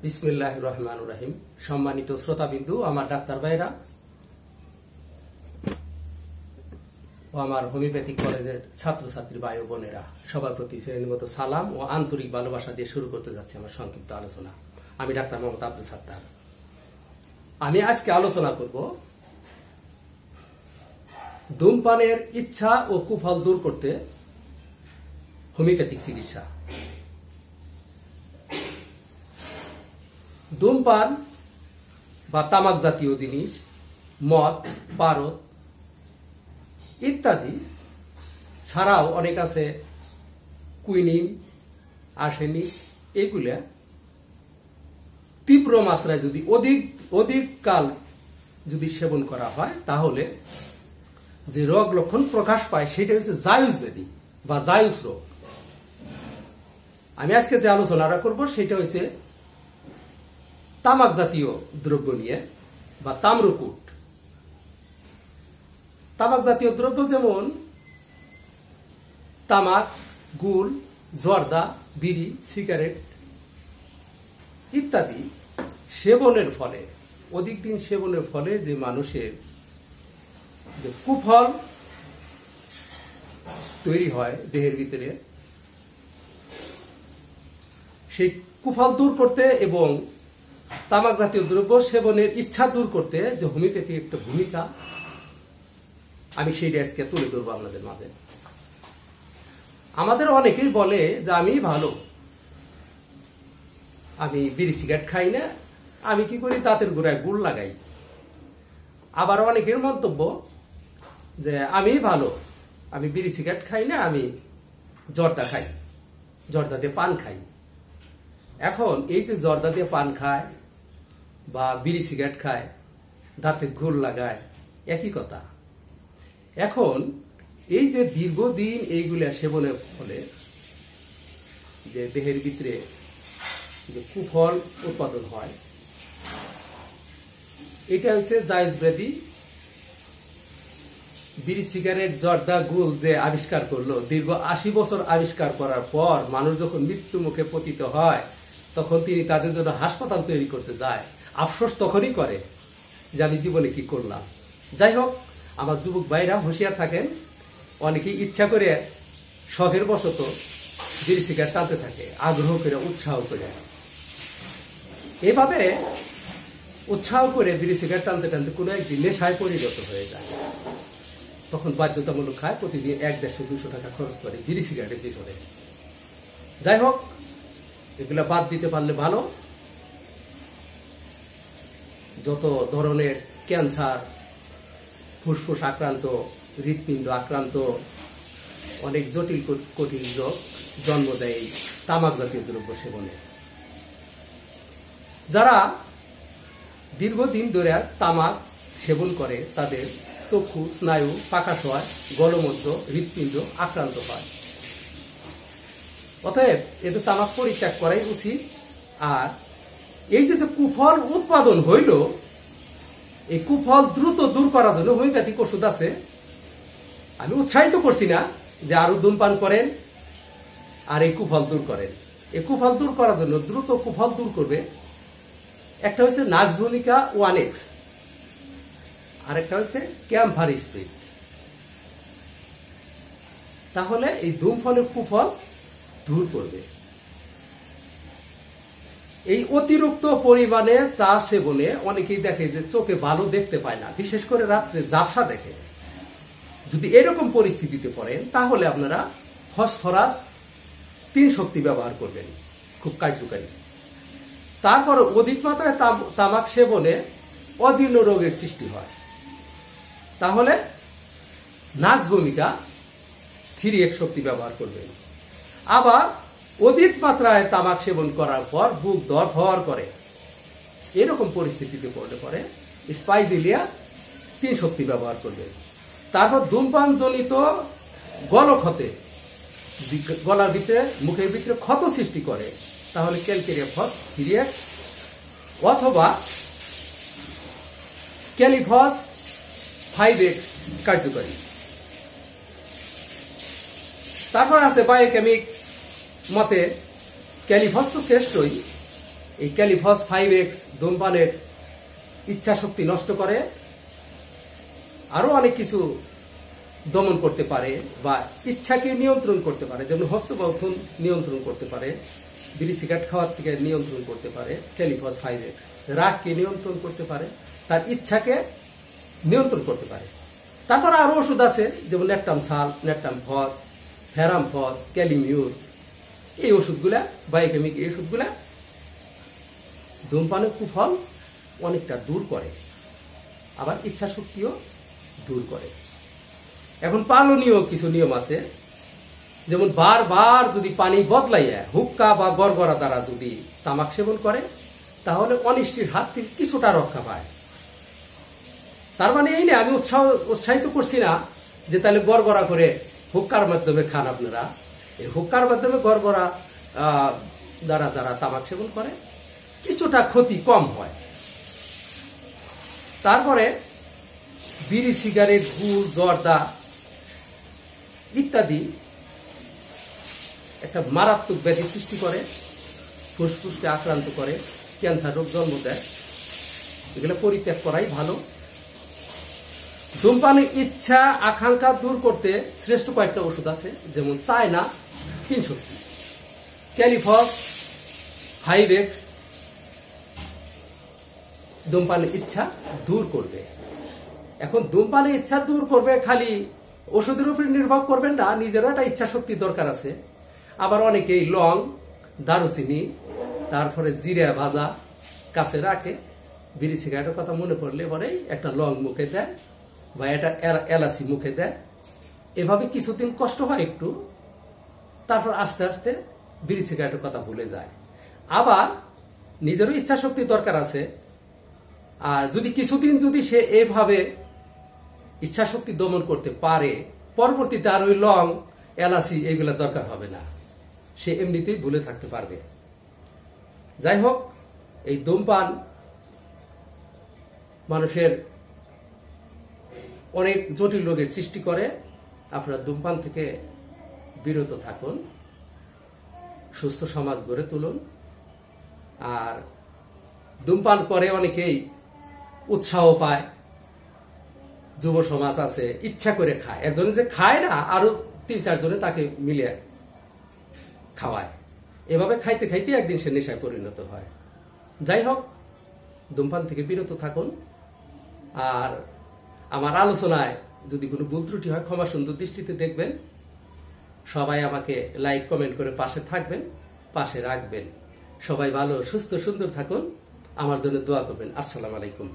বিসমিল্লাহির রহমানির রহিম। সম্মানিত শ্রোতাবিন্দু, আমার ডাক্তার ভাইরা ও আমার হোমিওপ্যাথিক কলেজের ছাত্রছাত্রী ভাই ও বোনেরা, সবার প্রতি শ্রেণীগত সালাম ও আন্তরিক ভালোবাসা দিয়ে শুরু করতে যাচ্ছি আমার সংক্ষিপ্ত আলোচনা। আমি ডাক্তার মোহাম্মদ আব্দুল সাত্তার। আমি আজকে আলোচনা করব ধূমপানের ইচ্ছা ও কুফল দূর করতে হোমিওপ্যাথিক চিকিৎসা। ধূমপান বা তামাক জাতীয় জিনিস, মদ, পারদ ইত্যাদি ছাড়াও অনেক আছে কুইনিন, আর্সেনিক, এগুলা তীব্র মাত্রায় যদি অধিক কাল যদি সেবন করা হয় তাহলে যে রোগ লক্ষণ প্রকাশ পায় সেটা হচ্ছে জায়ুস ব্যাধি বা জায়ুস রোগ। আমি আজকে যে আলোচনাটা করব সেটা হচ্ছে তামাক জাতীয় দ্রব্য নিয়ে বা তাম্রকুট। তামাক জাতীয় দ্রব্য যেমন তামাক, গুল, জর্দা, বিড়ি, সিগারেট ইত্যাদি সেবনের ফলে, অধিক দিন সেবনের ফলে যে মানুষের যে কুফল তৈরি হয় দেহের ভিতরে, সেই কুফল দূর করতে এবং তামাক জাতীয় দ্রব্য সেবনের ইচ্ছা দূর করতে যে হোমিওপ্যাথি একটা ভূমিকা, আমি সেইটা আজকে তুলে ধরবো আপনাদের মাঝে। আমাদের অনেকেই বলে যে আমি ভালো, আমি বিড়ি সিগারেট খাই না, আমি কি করি দাঁতের গোড়ায় গুড় লাগাই। আবার অনেকের মন্তব্য যে আমি ভালো, আমি বিড়ি সিগারেট খাই না, আমি জর্দা খাই, জর্দা দিয়ে পান খাই। এখন এই যে জর্দা দিয়ে পান খায় বা বিড়ি সিগারেট খায়, দাঁতে ঘুর লাগায়, একই কথা। এখন এই যে দীর্ঘদিন এইগুলা সেবনের ফলে যে দেহের ভিতরে যে কুফল উৎপাদন হয়, এটা হচ্ছে জায়জ ব্যাধি। বিড়ি সিগারেট, জর্দা, গুল যে আবিষ্কার করলো, দীর্ঘ 80 বছর আবিষ্কার করার পর মানুষ যখন মৃত্যু মুখে পতিত হয় তখন তিনি তাদের জন্য হাসপাতাল তৈরি করতে যায়। আফসোস তখনই করে যে আমি জীবনে কি করলাম। যাই হোক, আমার যুবক ভাইরা হুঁশিয়ার থাকেন, অনেকেই ইচ্ছা করে শখের বশত বিড়ি সিগারেট টানতে থাকে, আগ্রহ করে, উৎসাহ করে। এভাবে উৎসাহ করে বিড়ি সিগারেট টানতে টানতে কোনো একদিন নেশায় পরিণত হয়ে যায়। তখন বাধ্যতামূলক খায়, প্রতিদিন 100-150-200 টাকা খরচ করে বিড়ি সিগারেটের পিছনে। যাই হোক, এগুলা বাদ দিতে পারলে ভালো। যত ধরনের ক্যান্সার, ফুসফুস আক্রান্ত, হৃৎপিণ্ড আক্রান্ত, অনেক জটিল কঠিন রোগ জন্ম দেয় এই তামাক জাতীয় দ্রব্য সেবনে। যারা দীর্ঘদিন ধরে তামাক সেবন করে তাদের চক্ষু, স্নায়ু, পাকাশয়, গলমূত্র, হৃৎপিণ্ড আক্রান্ত হয়। অতএব এদের তামাক পরিত্যাগ করাই উচিত। আর এই যে কুফল উৎপাদন হইল, এই কুফল দ্রুত দূর করার জন্য হোমিওপ্যাথিক ওষুধ আছে। আমি উৎসাহিত করছি না যে আরো ধূমপান করেন আর এই কুফল দূর করেন। এই কুফল দূর করার জন্য, দ্রুত কুফল দূর করবে, একটা হচ্ছে নাক্সভূমিকা 1X, আর একটা হচ্ছে ক্যাম্ফার স্প্রিট। তাহলে এই ধূমপানের কুফল দূর করবে। এই অতিরিক্ত পরিমাণে চা সেবনে অনেকেই দেখে যে চোখে ভালো দেখতে পায় না, বিশেষ করে রাত্রে ঝাপসা দেখে। যদি এরকম পরিস্থিতিতে পড়েন তাহলে আপনারা ফসফরাস 3 শক্তি ব্যবহার করবেন, খুব কার্যকারী। তারপর অধিক মাত্রায় তামাক সেবনে অজীর্ণ রোগের সৃষ্টি হয়, তাহলে নাক্সভূমিকা 3X শক্তি ব্যবহার করবেন। আবার অধিক মাত্রায় তামাক সেবন করার পর বুক ধড়ফড় করে, এরকম পরিস্থিতিতে পড়লে স্পাইজিলিয়া 3 শক্তি ব্যবহার করবে। তারপর ধূমপান জনিত গলক্ষতে, গলার ভিতরে, মুখের ভিতরে ক্ষত সৃষ্টি করে, তাহলে ক্যালকেরিয়া ফস 3X অথবা ক্যালিফস 5X কার্যকরী। তারপর আছে বায়োকেমিক মতে ক্যালিফস তো শ্রেষ্ঠই, এই ক্যালিফস 5X ধূমপানের ইচ্ছা শক্তি নষ্ট করে, আরো অনেক কিছু দমন করতে পারে বা ইচ্ছাকে নিয়ন্ত্রণ করতে পারে, যেমন হস্তমৈথুন নিয়ন্ত্রণ করতে পারে, বিড়ি সিগারেট খাওয়ার থেকে নিয়ন্ত্রণ করতে পারে ক্যালিফস 5X, রাগকে নিয়ন্ত্রণ করতে পারে, তার ইচ্ছাকে নিয়ন্ত্রণ করতে পারে। তারপর আরো ওষুধ আছে, যেমন ন্যাট্টাম সাল, ন্যাট্টাম ফস, ফেরাম ফস, ক্যালিমিউর, এই ওষুধগুলা, বায়োকেমিক এই ওষুধগুলা ধূমপানের কুফল অনেকটা দূর করে, আবার ইচ্ছা শক্তিও দূর করে। এখন পালনীয় কিছু নিয়ম আছে, যেমন বারবার যদি পানি বদলাইয়া হুক্কা বা গড়গড়া দ্বারা যদি তামাক সেবন করে, তাহলে অনিষ্টির হাত থেকে কিছুটা রক্ষা পায়। তার মানে এই না আমি উৎসাহিত করছি না যে তাহলে গড়গড়া করে হুক্কার মাধ্যমে খান আপনারা। এই হুক্কার মাধ্যমে গড়গড়া দ্বারা যারা তামাক সেবন করে কিছুটা ক্ষতি কম হয়। তারপরে বিড়ি, সিগারেট, গুড়, জর্দা ইত্যাদি একটা মারাত্মক ব্যাধি সৃষ্টি করে, ফুসফুসকে আক্রান্ত করে, ক্যান্সার রোগ জন্ম দেয়। এগুলো পরিত্যাগ করাই ভালো। ধূমপানের ইচ্ছা আকাঙ্ক্ষা দূর করতে শ্রেষ্ঠ কয়েকটা ওষুধ আছে, যেমন চায়না 300, ক্যালিফস 5X ধূমপানের ইচ্ছা দূর করবে। এখন ধূমপানের ইচ্ছা দূর করবে, খালি ওষুধের উপর নির্ভর করবেন না, নিজেরও একটা ইচ্ছা শক্তি দরকার আছে। আবার অনেকেই লং, দারুচিনি, তারপরে জিরা ভাজা কাছে রাখে, বিড়ি সিগারেটের কথা মনে পড়লে পরেই একটা লং মুখে দেয় বা একটা এলাচি মুখে দেয়। এভাবে কিছুদিন কষ্ট হয় একটু, তারপর আস্তে আস্তে বিড়ি সিগারেটের কথা ভুলে যায়। আবার নিজেরও ইচ্ছা শক্তি দরকার আছে, আর যদি কিছুদিন যদি সে এভাবে ইচ্ছা শক্তি দমন করতে পারে, পরবর্তীতে আর ওই লং, এলাচি এইগুলা দরকার হবে না, সে এমনিতেই ভুলে থাকতে পারবে। যাই হোক, এই ধূমপান মানুষের অনেক জটিল রোগের সৃষ্টি করে। আপনারা ধূমপান থেকে বিরত থাকুন, সুস্থ সমাজ গড়ে তুলুন। আর ধূমপান করে অনেকেই উৎসাহ পায়, যুব সমাজ আছে ইচ্ছা করে খায়, একজনে যে খায় না আরো 3-4 জনে তাকে মিলে খাওয়ায়। এভাবে খাইতে খাইতে একদিন সে নেশায় পরিণত হয়। যাই হোক, ধূমপান থেকে বিরত থাকুন। আর আমার আলোচনায় যদি কোনো ভুল ত্রুটি হয় ক্ষমা সুন্দর দৃষ্টিতে দেখবেন। সবাই আমাকে লাইক কমেন্ট করে পাশে থাকবেন, পাশে রাখবেন। সবাই ভালো সুস্থ সুন্দর থাকুন, আমার জন্য দোয়া করবেন। আসসালামু আলাইকুম।